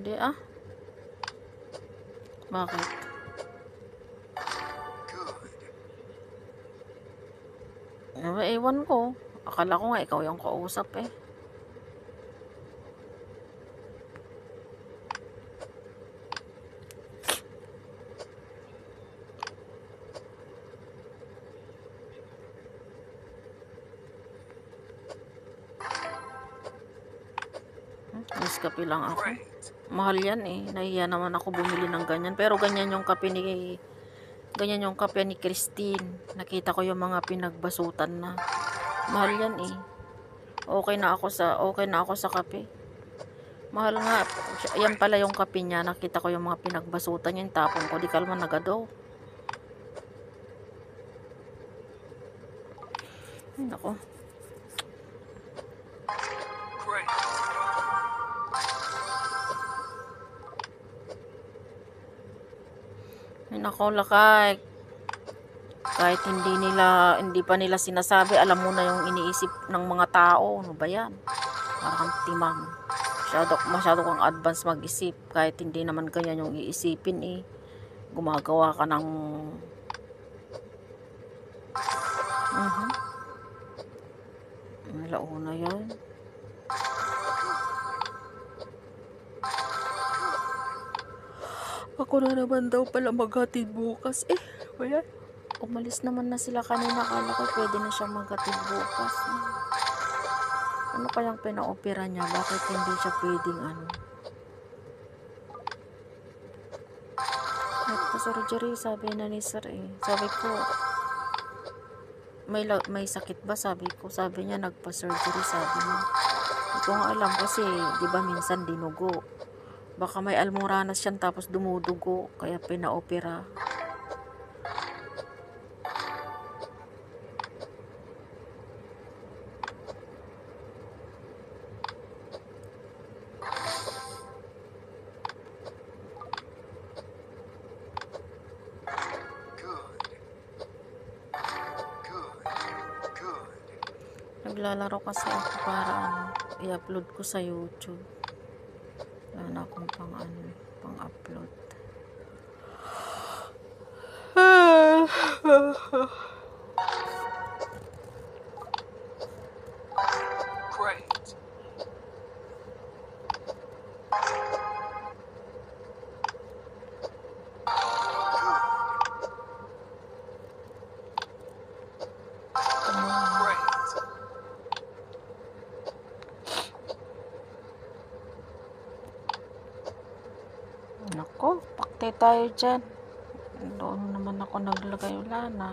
Hindi ah. Bakit? Ewan ko. Akala ko nga ikaw yung kausap eh. Nescafe lang ako. Mahal yan eh. Nahiya naman ako bumili ng ganyan. Pero ganyan yung kape ni Christine. Nakita ko yung mga pinagbasutan na. Mahal yan eh. Okay na ako sa kape. Mahal nga. Yan pala yung kape niya. Nakita ko yung mga pinagbasutan niya. Yung tapon ko. Di kalman nagado. Ay, nako. Ay, nako, lakay. Kahit hindi pa nila sinasabi, alam mo na yung iniisip ng mga tao. Ano ba yan? Parang timang. Masyado kang advance mag-isip. Kahit hindi naman ganyan yung iisipin eh. Gumagawa ka ng launa yan. Ako na naman daw pala maghatid bukas eh. Wala. Umalis naman na sila kanina. Akala ko pwede na siya maghatid bukas. Ano kayang pina-opera niya? Bakit hindi siya pwedeng ano? Nagpa-surgery, sabi na ni sir eh. Sabi ko, may sakit ba? Sabi niya nagpa-surgery, sabi niya. Hindi ko nga alam kasi, di ba minsan dinugo. Baka may almoranas siya tapos dumudugo, kaya pina-opera. Naglalaro kasi ako para i-upload ko sa YouTube. Wala na akong pang-upload. Great. Nako, pakte tayo dyan. Doon naman ako naglagay, wala na.